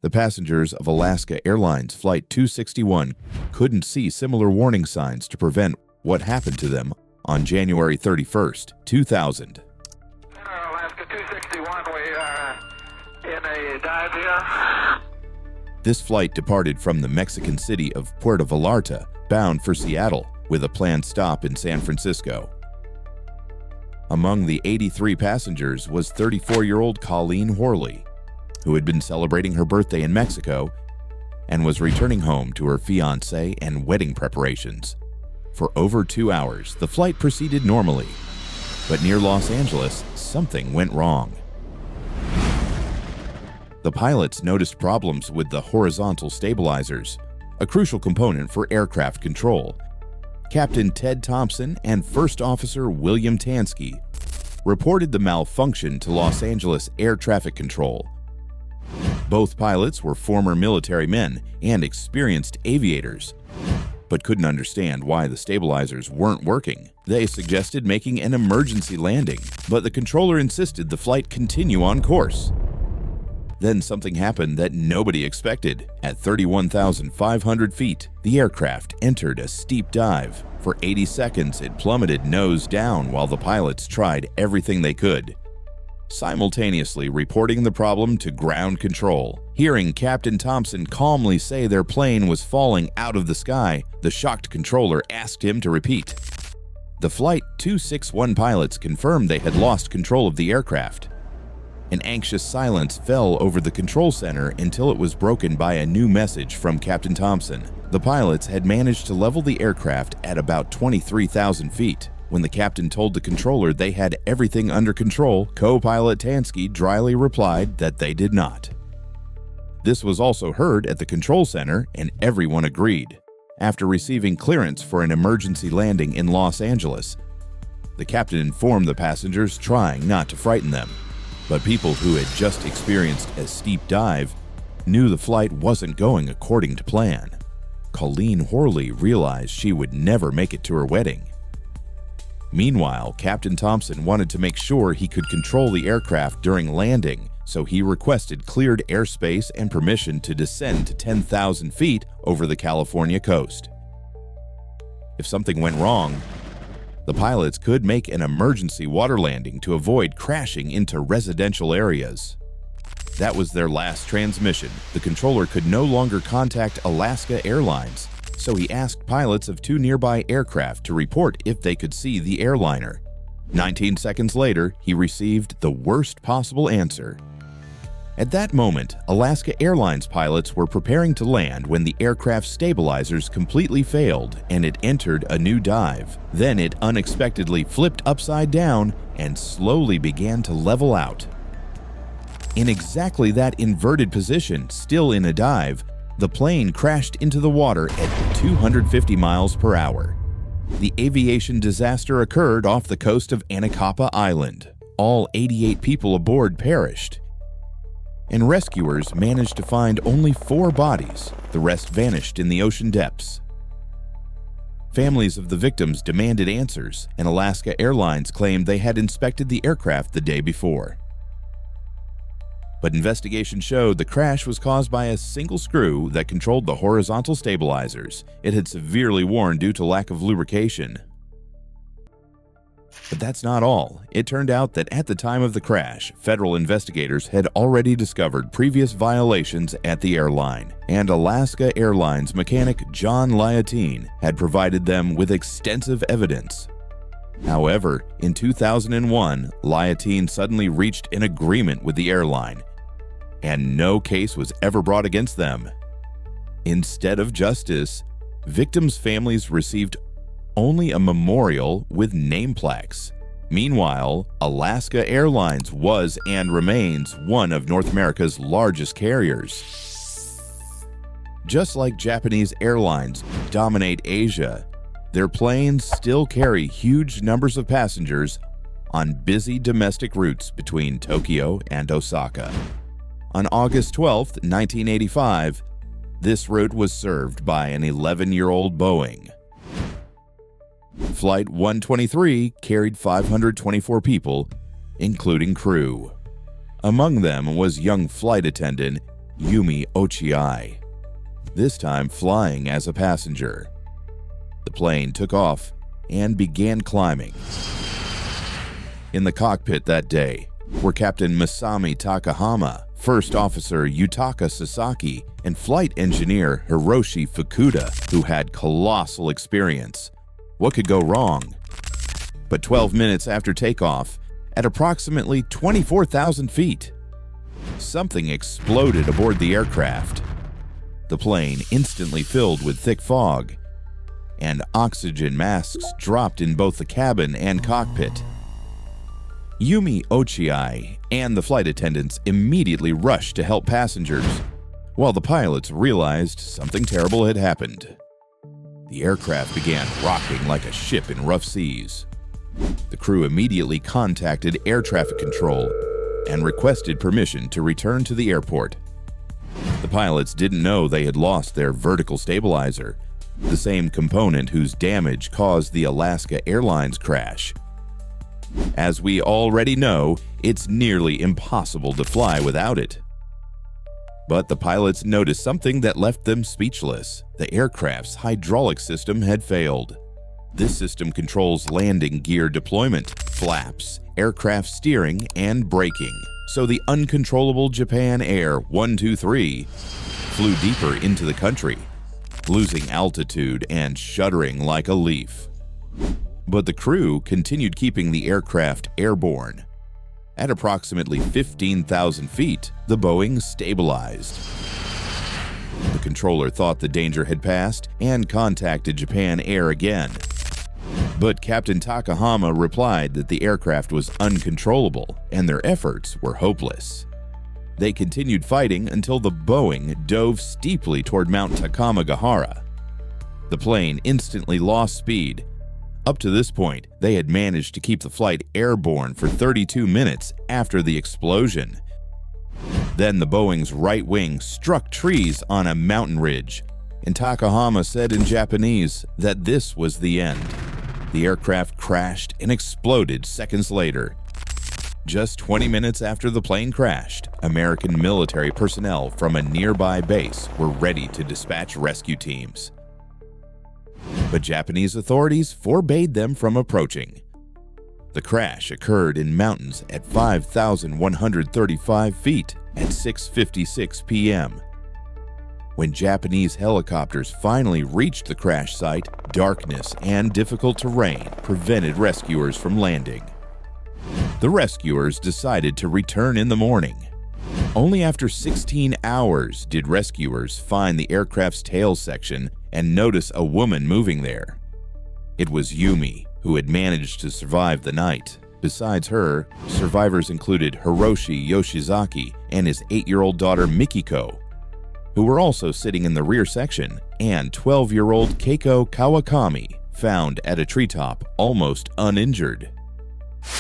The passengers of Alaska Airlines Flight 261 couldn't see similar warning signs to prevent what happened to them on January 31st, 2000. Alaska 261, we are in a dive here. This flight departed from the Mexican city of Puerto Vallarta, bound for Seattle, with a planned stop in San Francisco. Among the 83 passengers was 34-year-old Colleen Horley, who had been celebrating her birthday in Mexico and was returning home to her fiancé and wedding preparations. For over 2 hours, the flight proceeded normally, but near Los Angeles, something went wrong. The pilots noticed problems with the horizontal stabilizers, a crucial component for aircraft control. Captain Ted Thompson and First Officer William Tansky reported the malfunction to Los Angeles Air Traffic Control. Both pilots were former military men and experienced aviators, but couldn't understand why the stabilizers weren't working. They suggested making an emergency landing, but the controller insisted the flight continue on course. Then something happened that nobody expected. At 31,500 feet, the aircraft entered a steep dive. For 80 seconds, it plummeted nose down while the pilots tried everything they could, simultaneously reporting the problem to ground control. Hearing Captain Thompson calmly say their plane was falling out of the sky, the shocked controller asked him to repeat. The Flight 261 pilots confirmed they had lost control of the aircraft. An anxious silence fell over the control center until it was broken by a new message from Captain Thompson. The pilots had managed to level the aircraft at about 23,000 feet. When the captain told the controller they had everything under control, co-pilot Tansky dryly replied that they did not. This was also heard at the control center, and everyone agreed. After receiving clearance for an emergency landing in Los Angeles, the captain informed the passengers, trying not to frighten them. But people who had just experienced a steep dive knew the flight wasn't going according to plan. Colleen Horley realized she would never make it to her wedding. Meanwhile, Captain Thompson wanted to make sure he could control the aircraft during landing, so he requested cleared airspace and permission to descend to 10,000 feet over the California coast. If something went wrong, the pilots could make an emergency water landing to avoid crashing into residential areas. That was their last transmission. The controller could no longer contact Alaska Airlines, so he asked pilots of 2 nearby aircraft to report if they could see the airliner. 19 seconds later, he received the worst possible answer. At that moment, Alaska Airlines pilots were preparing to land when the aircraft's stabilizers completely failed and it entered a new dive. Then it unexpectedly flipped upside down and slowly began to level out. In exactly that inverted position, still in a dive, the plane crashed into the water at 250 miles per hour. The aviation disaster occurred off the coast of Anacapa Island. All 88 people aboard perished, and rescuers managed to find only 4 bodies. The rest vanished in the ocean depths. Families of the victims demanded answers, and Alaska Airlines claimed they had inspected the aircraft the day before. But investigation showed the crash was caused by a single screw that controlled the horizontal stabilizers. It had severely worn due to lack of lubrication. But that's not all. It turned out that at the time of the crash, federal investigators had already discovered previous violations at the airline, and Alaska Airlines mechanic John Liotine had provided them with extensive evidence. However, in 2001, Liotine suddenly reached an agreement with the airline, and no case was ever brought against them. Instead of justice, victims' families received only a memorial with name plaques. Meanwhile, Alaska Airlines was and remains one of North America's largest carriers. Just like Japanese airlines dominate Asia, their planes still carry huge numbers of passengers on busy domestic routes between Tokyo and Osaka. On August 12, 1985, this route was served by an 11-year-old Boeing. Flight 123 carried 524 people, including crew. Among them was young flight attendant Yumi Ochiai, this time flying as a passenger. The plane took off and began climbing. In the cockpit that day were Captain Masami Takahama, First Officer Yutaka Sasaki, and Flight Engineer Hiroshi Fukuda, who had colossal experience. What could go wrong? But 12 minutes after takeoff, at approximately 24,000 feet, something exploded aboard the aircraft. The plane instantly filled with thick fog, and oxygen masks dropped in both the cabin and cockpit. Yumi Ochiai and the flight attendants immediately rushed to help passengers, while the pilots realized something terrible had happened. The aircraft began rocking like a ship in rough seas. The crew immediately contacted air traffic control and requested permission to return to the airport. The pilots didn't know they had lost their vertical stabilizer, the same component whose damage caused the Alaska Airlines crash. As we already know, it's nearly impossible to fly without it. But the pilots noticed something that left them speechless. The aircraft's hydraulic system had failed. This system controls landing gear deployment, flaps, aircraft steering, and braking. So the uncontrollable Japan Air 123 flew deeper into the country, losing altitude and shuddering like a leaf. But the crew continued keeping the aircraft airborne. At approximately 15,000 feet, the Boeing stabilized. The controller thought the danger had passed and contacted Japan Air again. But Captain Takahama replied that the aircraft was uncontrollable and their efforts were hopeless. They continued fighting until the Boeing dove steeply toward Mount Takamagahara. The plane instantly lost speed. Up to this point, they had managed to keep the flight airborne for 32 minutes after the explosion. Then the Boeing's right wing struck trees on a mountain ridge, and Takahama said in Japanese that this was the end. The aircraft crashed and exploded seconds later. Just 20 minutes after the plane crashed, American military personnel from a nearby base were ready to dispatch rescue teams. But Japanese authorities forbade them from approaching. The crash occurred in mountains at 5,135 feet at 6:56 p.m. When Japanese helicopters finally reached the crash site, darkness and difficult terrain prevented rescuers from landing. The rescuers decided to return in the morning. Only after 16 hours did rescuers find the aircraft's tail section and notice a woman moving there. It was Yumi, who had managed to survive the night. Besides her, survivors included Hiroshi Yoshizaki and his 8-year-old daughter Mikiko, who were also sitting in the rear section, and 12-year-old Keiko Kawakami, found at a treetop almost uninjured.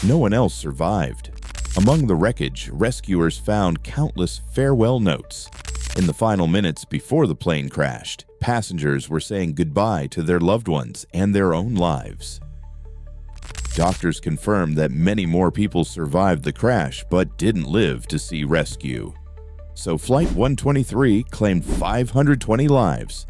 No one else survived. Among the wreckage, rescuers found countless farewell notes. In the final minutes before the plane crashed, passengers were saying goodbye to their loved ones and their own lives. Doctors confirmed that many more people survived the crash but didn't live to see rescue. So Flight 123 claimed 520 lives.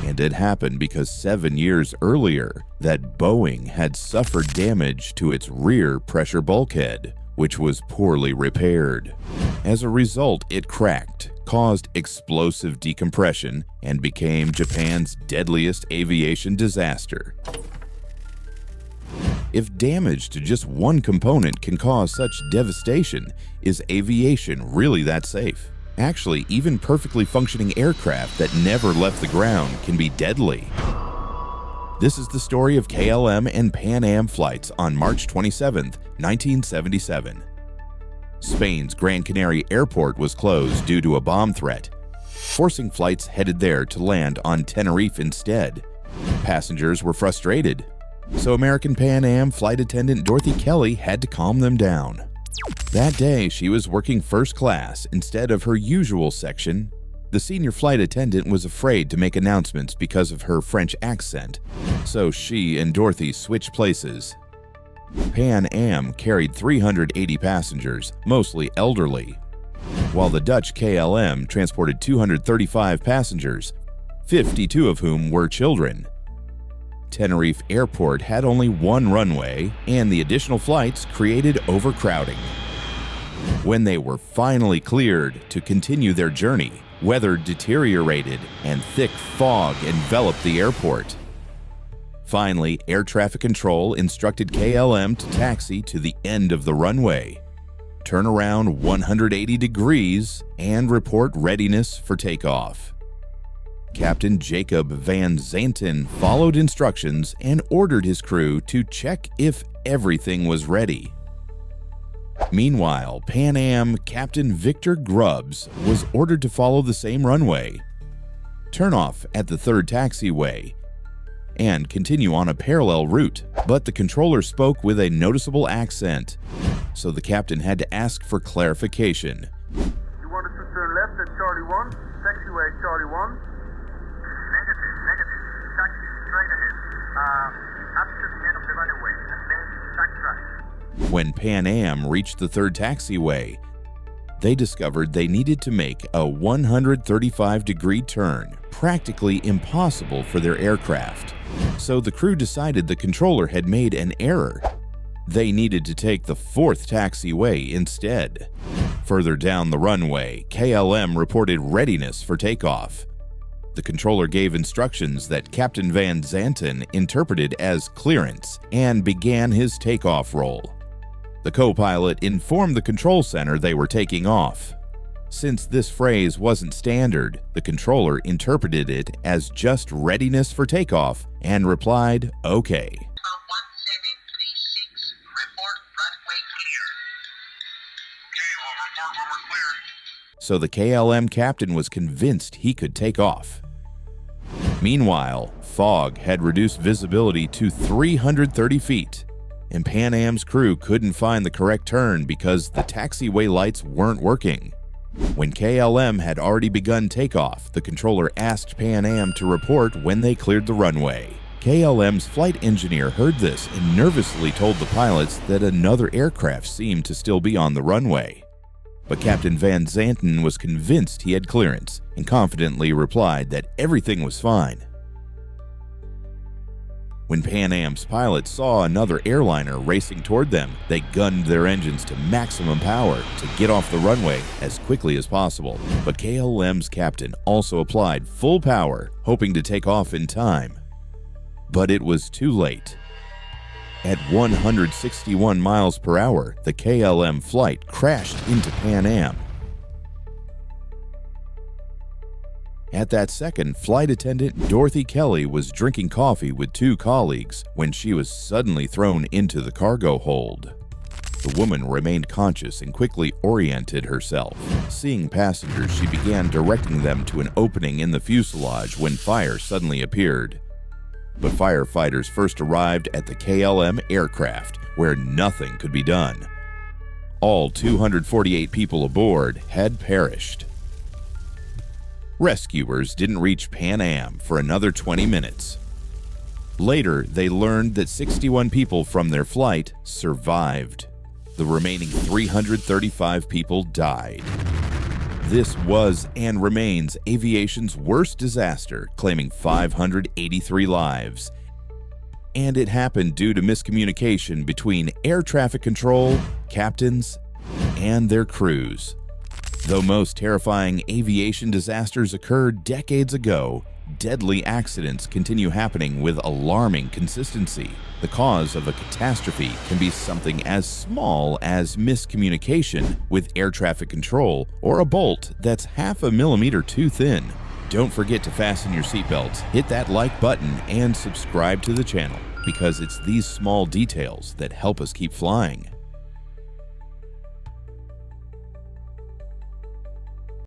And it happened because 7 years earlier, that Boeing had suffered damage to its rear pressure bulkhead, which was poorly repaired. As a result, it cracked, caused explosive decompression, and became Japan's deadliest aviation disaster. If damage to just one component can cause such devastation, is aviation really that safe? Actually, even perfectly functioning aircraft that never left the ground can be deadly. This is the story of KLM and Pan Am flights on March 27, 1977. Spain's Gran Canaria Airport was closed due to a bomb threat, forcing flights headed there to land on Tenerife instead. Passengers were frustrated, so American Pan Am flight attendant Dorothy Kelly had to calm them down. That day, she was working first class instead of her usual section. The senior flight attendant was afraid to make announcements because of her French accent, so she and Dorothy switched places. Pan Am carried 380 passengers, mostly elderly. while the Dutch KLM transported 235 passengers, 52 of whom were children. Tenerife Airport had only one runway, and the additional flights created overcrowding. When they were finally cleared to continue their journey, weather deteriorated and thick fog enveloped the airport. Finally, air traffic control instructed KLM to taxi to the end of the runway, turn around 180 degrees, and report readiness for takeoff. Captain Jacob Van Zanten followed instructions and ordered his crew to check if everything was ready. Meanwhile, Pan Am Captain Victor Grubbs was ordered to follow the same runway, turn off at the third taxiway, and continue on a parallel route, but the controller spoke with a noticeable accent, so the captain had to ask for clarification. You want us to turn left at Charlie 1, taxiway Charlie 1? Negative. Taxi straight ahead. Up to the end of the runway, and then taxi right. When Pan Am reached the third taxiway, they discovered they needed to make a 135-degree turn, practically impossible for their aircraft. So the crew decided the controller had made an error. They needed to take the fourth taxiway instead. Further down the runway, KLM reported readiness for takeoff. The controller gave instructions that Captain Van Zanten interpreted as clearance and began his takeoff roll. The co-pilot informed the control center they were taking off. Since this phrase wasn't standard, the controller interpreted it as just readiness for takeoff and replied, "Okay." 1736, report runway clear. Okay, we'll report when we're cleared. So the KLM captain was convinced he could take off. Meanwhile, fog had reduced visibility to 330 feet, and Pan Am's crew couldn't find the correct turn because the taxiway lights weren't working. When KLM had already begun takeoff, the controller asked Pan Am to report when they cleared the runway. KLM's flight engineer heard this and nervously told the pilots that another aircraft seemed to still be on the runway. But Captain Van Zanten was convinced he had clearance and confidently replied that everything was fine. When Pan Am's pilots saw another airliner racing toward them, they gunned their engines to maximum power to get off the runway as quickly as possible. But KLM's captain also applied full power, hoping to take off in time. But it was too late. At 161 miles per hour, the KLM flight crashed into Pan Am. At that second, flight attendant Dorothy Kelly was drinking coffee with two colleagues when she was suddenly thrown into the cargo hold. The woman remained conscious and quickly oriented herself. Seeing passengers, she began directing them to an opening in the fuselage when fire suddenly appeared. But firefighters first arrived at the KLM aircraft, where nothing could be done. All 248 people aboard had perished. Rescuers didn't reach Pan Am for another 20 minutes. Later, they learned that 61 people from their flight survived. The remaining 335 people died. This was and remains aviation's worst disaster, claiming 583 lives. And it happened due to miscommunication between air traffic control, captains, and their crews. Though most terrifying aviation disasters occurred decades ago, deadly accidents continue happening with alarming consistency. The cause of a catastrophe can be something as small as miscommunication with air traffic control or a bolt that's half a millimeter too thin. Don't forget to fasten your seatbelts, hit that like button, and subscribe to the channel, because it's these small details that help us keep flying.